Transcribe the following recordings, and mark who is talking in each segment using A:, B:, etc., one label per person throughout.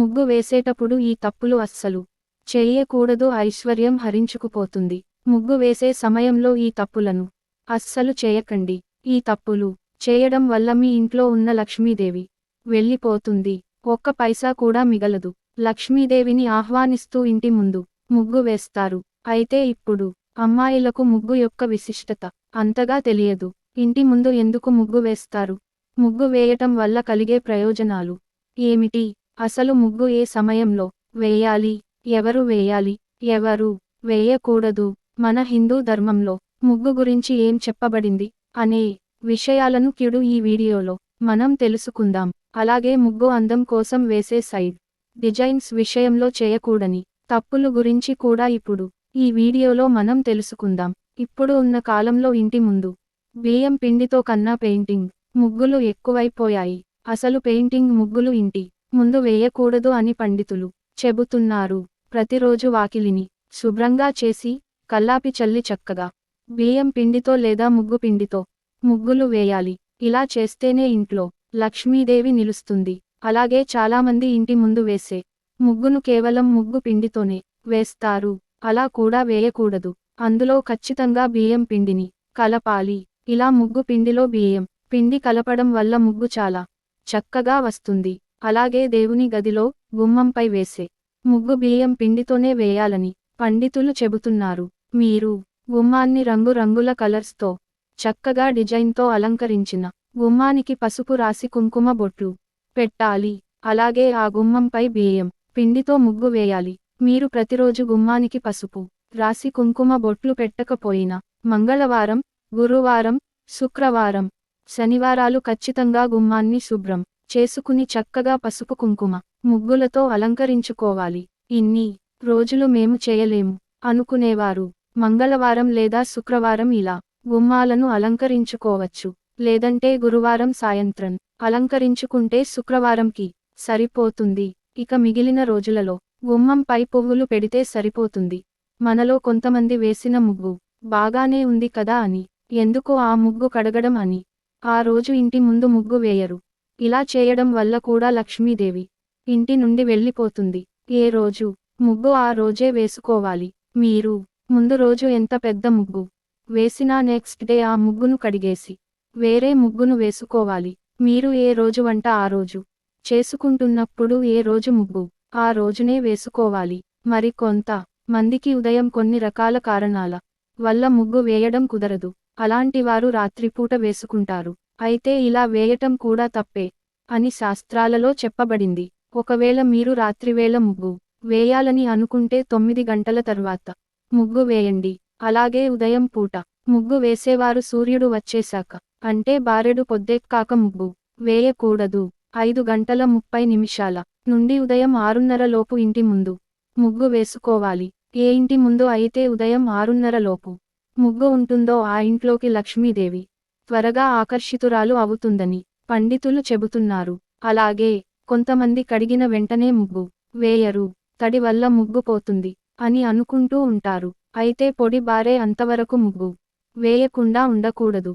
A: ముగ్గు వేసేటప్పుడు ఈ తప్పులు అస్సలు చేయకూడదు, ఐశ్వర్యం హరించుకుపోతుంది. ముగ్గు వేసే సమయంలో ఈ తప్పులను అస్సలు చేయకండి. ఈ తప్పులు చేయడం వల్ల మీ ఇంట్లో ఉన్న లక్ష్మీదేవి వెళ్ళిపోతుంది. ఒక్క పైసా కూడా మిగలదు. లక్ష్మీదేవిని ఆహ్వానిస్తూ ఇంటి ముందు ముగ్గు వేస్తారు. అయితే ఇప్పుడు అమ్మాయిలకు ముగ్గు యొక్క విశిష్టత అంతగా తెలియదు. ఇంటి ముందు ఎందుకు ముగ్గు వేస్తారు? ముగ్గు వేయటం వల్ల కలిగే ప్రయోజనాలు ఏమిటి? అసలు ముగ్గు ఏ సమయంలో వేయాలి? ఎవరు వేయాలి? ఎవరు వేయకూడదు? మన హిందూ ధర్మంలో ముగ్గు గురించి ఏం చెప్పబడింది అనే విషయాలను క్యుడు ఈ వీడియోలో మనం తెలుసుకుందాం. అలాగే ముగ్గు అందం కోసం వేసే సైడ్ డిజైన్స్ విషయంలో చేయకూడని తప్పులు గురించి కూడా ఇప్పుడు ఈ వీడియోలో మనం తెలుసుకుందాం. ఇప్పుడు ఉన్న కాలంలో ఇంటి ముందు బియ్యం పిండితో కన్నా పెయింటింగ్ ముగ్గులు ఎక్కువైపోయాయి. అసలు పెయింటింగ్ ముగ్గులు ఇంటి ముందు వేయకూడదు అని పండితులు చెబుతున్నారు. ప్రతిరోజు వాకిలిని శుభ్రంగా చేసి కల్లాపి చల్లి చక్కగా బియ్యం పిండితో లేదా ముగ్గు పిండితో ముగ్గులు వేయాలి. ఇలా చేస్తేనే ఇంట్లో లక్ష్మీదేవి నిలుస్తుంది. అలాగే చాలామంది ఇంటి ముందు వేసే ముగ్గును కేవలం ముగ్గు పిండితోనే వేస్తారు. అలా కూడా వేయకూడదు. అందులో ఖచ్చితంగా బియ్యం పిండిని కలపాలి. ఇలా ముగ్గు పిండిలో బియ్యం పిండి కలపడం వల్ల ముగ్గు చాలా చక్కగా వస్తుంది. అలాగే దేవుని గదిలో గుమ్మంపై వేసే ముగ్గు బియ్యం పిండితోనే వేయాలని పండితులు చెబుతున్నారు. మీరు గుమ్మాన్ని రంగురంగుల కలర్స్తో చక్కగా డిజైన్తో అలంకరించిన గుమ్మానికి పసుపు రాసి కుంకుమ బొట్లు పెట్టాలి. అలాగే ఆ గుమ్మంపై బియ్యం పిండితో ముగ్గు వేయాలి. మీరు ప్రతిరోజు గుమ్మానికి పసుపు రాసి కుంకుమ బొట్లు పెట్టకపోయినా మంగళవారం, గురువారం, శుక్రవారం, శనివారాలు ఖచ్చితంగా గుమ్మాన్ని శుభ్రం చేసుకుని చక్కగా పసుపు కుంకుమ ముగ్గులతో అలంకరించుకోవాలి. ఇన్ని రోజులు మేము చేయలేము అనుకునేవారు మంగళవారం లేదా శుక్రవారం ఇలా గుమ్మాలను అలంకరించుకోవచ్చు. లేదంటే గురువారం సాయంత్రం అలంకరించుకుంటే శుక్రవారంకి సరిపోతుంది. ఇక మిగిలిన రోజులలో గుమ్మంపై పువ్వులు పెడితే సరిపోతుంది. మనలో కొంతమంది వేసిన ముగ్గు బాగానే ఉంది కదా అని ఎందుకు ఆ ముగ్గు కడగడం అని ఆ రోజు ఇంటి ముందు ముగ్గు వేయరు. ఇలా చేయడం వల్ల కూడా లక్ష్మీదేవి ఇంటి నుండి వెళ్ళిపోతుంది. ఏ రోజు ముగ్గు ఆ రోజే వేసుకోవాలి. మీరు ముందు రోజు ఎంత పెద్ద ముగ్గు వేసినా నెక్స్ట్ డే ఆ ముగ్గును కడిగేసి వేరే ముగ్గును వేసుకోవాలి. మీరు ఏ రోజు వంట ఆ రోజు చేసుకుంటున్నప్పుడు ఏ రోజు ముగ్గు ఆ రోజునే వేసుకోవాలి. మరి కొంత మందికి ఉదయం కొన్ని రకాల కారణాల వల్ల ముగ్గు వేయడం కుదరదు. అలాంటి వారు రాత్రిపూట వేసుకుంటారు. అయితే ఇలా వేయటం కూడా తప్పే అని శాస్త్రాలలో చెప్పబడింది. ఒకవేళ మీరు రాత్రివేళ ముగ్గు వేయాలని అనుకుంటే 9 గంటల తర్వాత ముగ్గు వేయండి. అలాగే ఉదయం పూట ముగ్గు వేసేవారు సూర్యుడు వచ్చేశాక అంటే బారెడు పొద్దెక్కాక ముగ్గు వేయకూడదు. 5:30 నుండి ఉదయం 6:30 లోపు ఇంటి ముందు ముగ్గు వేసుకోవాలి. ఏ ఇంటి ముందు అయితే ఉదయం 6:30 లోపు ముగ్గు ఉంటుందో ఆ ఇంట్లోకి లక్ష్మీదేవి త్వరగా ఆకర్షితురాలు అవుతుందని పండితులు చెబుతున్నారు. అలాగే కొంతమంది కడిగిన వెంటనే ముగ్గు వేయరు. తడి వల్ల ముగ్గు పోతుంది అని అనుకుంటూ ఉంటారు. అయితే పొడి బారే అంతవరకు ముగ్గు వేయకుండా ఉండకూడదు.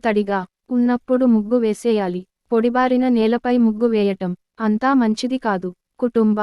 A: తడిగా ఉన్నప్పుడు ముగ్గు వేసేయాలి. పొడిబారిన నేలపై ముగ్గు వేయటం అంతా మంచిది కాదు. కుటుంబ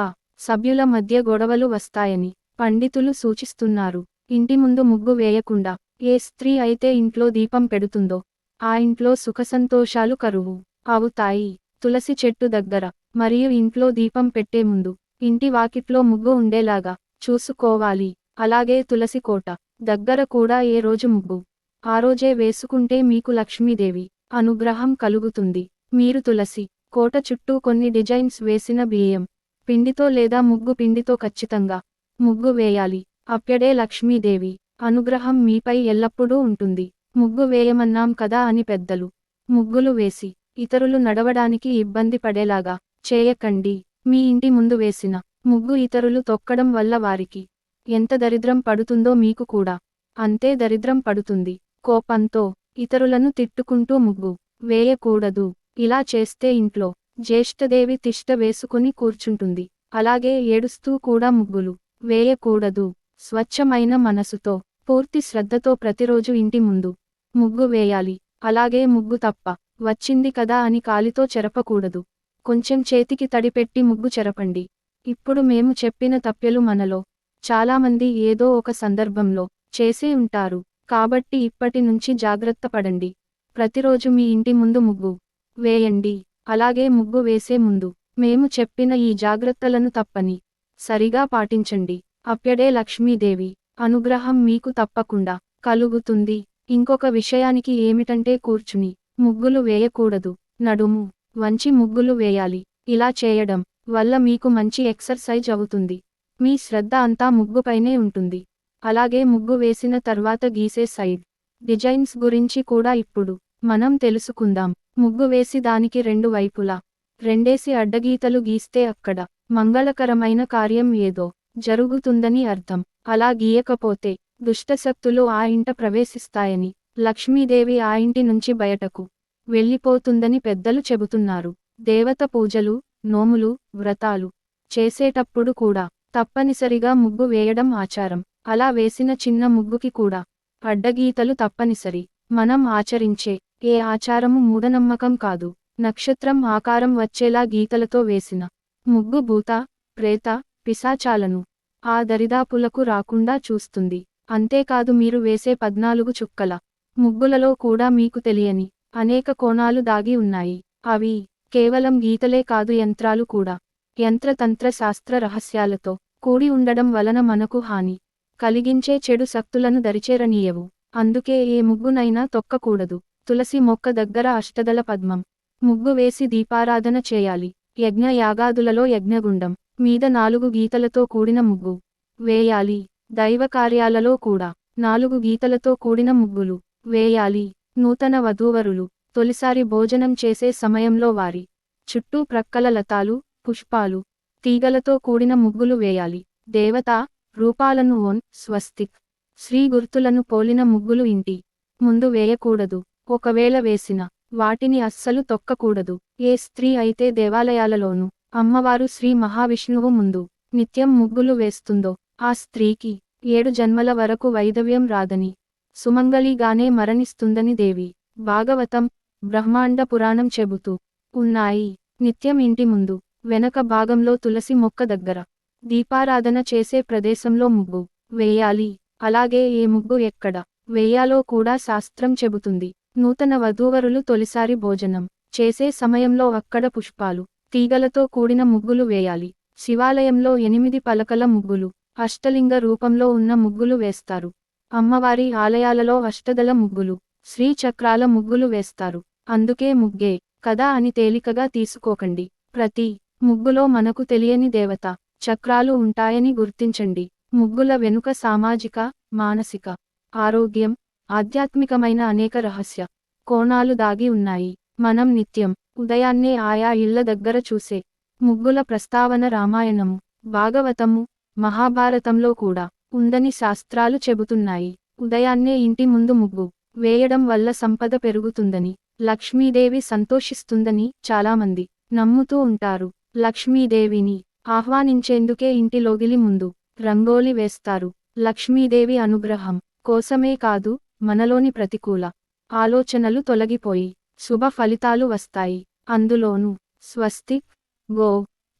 A: సభ్యుల మధ్య గొడవలు వస్తాయని పండితులు సూచిస్తున్నారు. ఇంటి ముందు ముగ్గు వేయకుండా ఏ స్త్రీ అయితే ఇంట్లో దీపం పెడుతుందో ఆ ఇంట్లో సుఖసంతోషాలు కరువు అవుతాయి. తులసి చెట్టు దగ్గర మరియు ఇంట్లో దీపం పెట్టే ముందు ఇంటి వాకిట్లో ముగ్గు ఉండేలాగా చూసుకోవాలి. అలాగే తులసి కోట దగ్గర కూడా ఏ రోజు ముగ్గు ఆ రోజే వేసుకుంటే మీకు లక్ష్మీదేవి అనుగ్రహం కలుగుతుంది. మీరు తులసి కోట చుట్టూ కొన్ని డిజైన్స్ వేసిన బియ్యం పిండితో లేదా ముగ్గు పిండితో ఖచ్చితంగా ముగ్గు వేయాలి. అప్పుడే లక్ష్మీదేవి అనుగ్రహం మీపై ఎల్లప్పుడూ ఉంటుంది. ముగ్గు వేయమన్నాం కదా అని పెద్దలు ముగ్గులు వేసి ఇతరులు నడవడానికి ఇబ్బంది పడేలాగా చేయకండి. మీ ఇంటి ముందు వేసిన ముగ్గు ఇతరులు తొక్కడం వల్ల వారికి ఎంత దరిద్రం పడుతుందో మీకు కూడా అంతే దరిద్రం పడుతుంది. కోపంతో ఇతరులను తిట్టుకుంటూ ముగ్గు వేయకూడదు. ఇలా చేస్తే ఇంట్లో జ్యేష్ఠదేవి తిష్ట వేసుకుని కూర్చుంటుంది. అలాగే ఏడుస్తూ కూడా ముగ్గులు వేయకూడదు. స్వచ్ఛమైన మనసుతో పూర్తి శ్రద్ధతో ప్రతిరోజు ఇంటి ముందు ముగ్గు వేయాలి. అలాగే ముగ్గు తప్ప వచ్చింది కదా అని కాలితో చెరపకూడదు. కొంచెం చేతికి తడిపెట్టి ముగ్గు చెరపండి. ఇప్పుడు మేము చెప్పిన తప్పెలు మనలో చాలామంది ఏదో ఒక సందర్భంలో చేసే ఉంటారు. కాబట్టి ఇప్పటి నుంచి జాగ్రత్త పడండి. ప్రతిరోజు మీ ఇంటి ముందు ముగ్గు వేయండి. అలాగే ముగ్గు వేసే ముందు మేము చెప్పిన ఈ జాగ్రత్తలను తప్పని సరిగా పాటించండి. అప్పుడే లక్ష్మీదేవి అనుగ్రహం మీకు తప్పకుండా కలుగుతుంది. ఇంకొక విషయానికి ఏమిటంటే కూర్చుని ముగ్గులు వేయకూడదు. నడుము వంచి ముగ్గులు వేయాలి. ఇలా చేయడం వల్ల మీకు మంచి ఎక్సర్సైజ్ అవుతుంది. మీ శ్రద్ధ అంతా ముగ్గుపైనే ఉంటుంది. అలాగే ముగ్గు వేసిన తర్వాత గీసే సైడ్ డిజైన్స్ గురించి కూడా ఇప్పుడు మనం తెలుసుకుందాం. ముగ్గు వేసి దానికి రెండు వైపులా రెండేసి అడ్డగీతలు గీస్తే అక్కడ మంగళకరమైన కార్యం ఏదో జరుగుతుందని అర్థం. అలా గీయకపోతే దుష్టశక్తులు ఆ ఇంట ప్రవేశిస్తాయని, లక్ష్మీదేవి ఆ ఇంటి నుంచి బయటకు వెళ్ళిపోతుందని పెద్దలు చెబుతున్నారు. దేవత పూజలు, నోములు, వ్రతాలు చేసేటప్పుడు కూడా తప్పనిసరిగా ముగ్గు వేయడం ఆచారం. అలా వేసిన చిన్న ముగ్గుకి కూడా అడ్డగీతలు తప్పనిసరి. మనం ఆచరించే ఏ ఆచారము మూఢనమ్మకం కాదు. నక్షత్రం ఆకారం వచ్చేలా గీతలతో వేసిన ముగ్గు భూత, ప్రేత, పిశాచాలను ఆ దరిదాపులకు రాకుండా చూస్తుంది. అంతేకాదు మీరు వేసే 14 చుక్కల ముగ్గులలో కూడా మీకు తెలియని అనేక కోణాలు దాగి ఉన్నాయి. అవి కేవలం గీతలే కాదు, యంత్రాలు కూడా. యంత్రతంత్ర శాస్త్ర రహస్యాలతో కూడి ఉండడం వలన మనకు హాని కలిగించే చెడు శక్తులను దరిచేరనీయవు. అందుకే ఏ ముగ్గునైనా తొక్కకూడదు. తులసి మొక్క దగ్గర అష్టదళ పద్మం ముగ్గు వేసి దీపారాధన చేయాలి. యజ్ఞ యాగాదులలో యజ్ఞగుండం మీద 4 గీతలతో కూడిన ముగ్గు వేయాలి. దైవ కార్యాలలో కూడా 4 గీతలతో కూడిన ముగ్గులు వేయాలి. నూతన వధూవరులు తొలిసారి భోజనం చేసే సమయంలో వారి చుట్టూ ప్రక్కల లతాలు, పుష్పాలు, తీగలతో కూడిన ముగ్గులు వేయాలి. దేవతా రూపాలను ఓం, స్వస్తిక్, శ్రీ గుర్తులను పోలిన ముగ్గులు ఇంటి ముందు వేయకూడదు. ఒకవేళ వేసిన వాటిని అస్సలు తొక్కకూడదు. ఏ స్త్రీ అయితే దేవాలయాలలోనూ అమ్మవారు శ్రీ మహావిష్ణువు ముందు నిత్యం ముగ్గులు వేస్తుందో ఆ స్త్రీకి 7 జన్మల వరకు వైధవ్యం రాదని, సుమంగళిగానే మరణిస్తుందని దేవి భాగవతం, బ్రహ్మాండ పురాణం చెబుతూ ఉన్నాయి. నిత్యం ఇంటి ముందు వెనక భాగంలో తులసి మొక్క దగ్గర దీపారాధన చేసే ప్రదేశంలో ముగ్గు వేయాలి. అలాగే ఏ ముగ్గు ఎక్కడ వేయాలో కూడా శాస్త్రం చెబుతుంది. నూతన వధూవరులు తొలిసారి భోజనం చేసే సమయంలో అక్కడ పుష్పాలు, తీగలతో కూడిన ముగ్గులు వేయాలి. శివాలయంలో 8 పలకల ముగ్గులు, అష్టలింగ రూపంలో ఉన్న ముగ్గులు వేస్తారు. అమ్మవారి ఆలయాలలో అష్టదళ ముగ్గులు, శ్రీచక్రాల ముగ్గులు వేస్తారు. అందుకే ముగ్గే కదా అని తేలికగా తీసుకోకండి. ప్రతి ముగ్గులో మనకు తెలియని దేవత చక్రాలు ఉంటాయని గుర్తించండి. ముగ్గుల వెనుక సామాజిక, మానసిక ఆరోగ్యం, ఆధ్యాత్మికమైన అనేక రహస్య కోణాలు దాగి ఉన్నాయి. మనం నిత్యం ఉదయాన్నే ఆయా ఇళ్ల దగ్గర చూసే ముగ్గుల ప్రస్తావన రామాయణము, భాగవతము, మహాభారతంలో కూడా ఉందని శాస్త్రాలు చెబుతున్నాయి. ఉదయాన్నే ఇంటి ముందు ముగ్గు వేయడం వల్ల సంపద పెరుగుతుందని, లక్ష్మీదేవి సంతోషిస్తుందని చాలామంది నమ్ముతూ ఉంటారు. లక్ష్మీదేవిని ఆహ్వానించేందుకే ఇంటి లోగిలి ముందు రంగోలి వేస్తారు. లక్ష్మీదేవి అనుగ్రహం కోసమే కాదు, మనలోని ప్రతికూల ఆలోచనలు తొలగిపోయి శుభ ఫలితాలు వస్తాయి. అందులోనూ స్వస్తిక్, గో,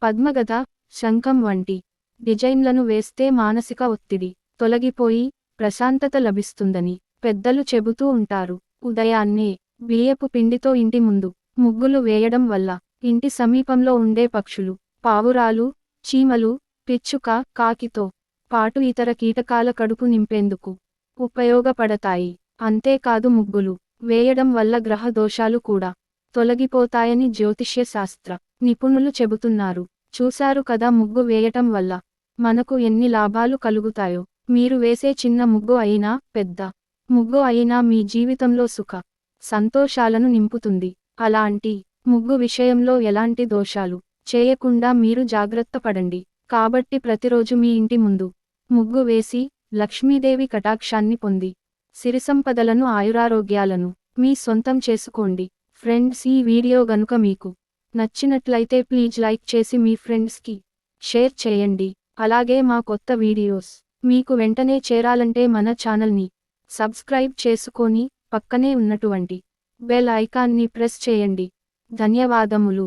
A: పద్మగద, శంఖం వంటి డిజైన్లను వేస్తే మానసిక ఒత్తిడి తొలగిపోయి ప్రశాంతత లభిస్తుందని పెద్దలు చెబుతూ ఉంటారు. ఉదయాన్నే బియ్యపు పిండితో ఇంటి ముందు ముగ్గులు వేయడం వల్ల ఇంటి సమీపంలో ఉండే పక్షులు, పావురాలు, చీమలు, పిచ్చుక, కాకితో పాటు ఇతర కీటకాల కడుపు నింపేందుకు ఉపయోగపడతాయి. అంతేకాదు ముగ్గులు వేయడం వల్ల గ్రహ దోషాలు కూడా తొలగిపోతాయని జ్యోతిష్య శాస్త్ర నిపుణులు చెబుతున్నారు. చూశారు కదా ముగ్గు వేయటం వల్ల మనకు ఎన్ని లాభాలు కలుగుతాయో. మీరు వేసే చిన్న ముగ్గు అయినా, పెద్ద ముగ్గు అయినా మీ జీవితంలో సుఖ సంతోషాలను నింపుతుంది. అలాంటి ముగ్గు విషయంలో ఎలాంటి దోషాలు చేయకుండా మీరు జాగ్రత్త పడండి. కాబట్టి ప్రతిరోజు మీ ఇంటి ముందు ముగ్గు వేసి లక్ష్మీదేవి కటాక్షాన్ని పొంది సిరిసంపదలను, ఆయురారోగ్యాలను మీ సొంతం చేసుకోండి. ఫ్రెండ్స్, ఈ వీడియో గనుక మీకు నచ్చినట్లయితే ప్లీజ్ లైక్ చేసి మీ ఫ్రెండ్స్కి షేర్ చేయండి. అలాగే మా కొత్త వీడియోస్ మీకు వెంటనే చేరాలంటే మన ఛానల్ని సబ్స్క్రైబ్ చేసుకొని పక్కనే ఉన్నటువంటి బెల్ ఐకాన్ని ప్రెస్ చేయండి. ధన్యవాదములు.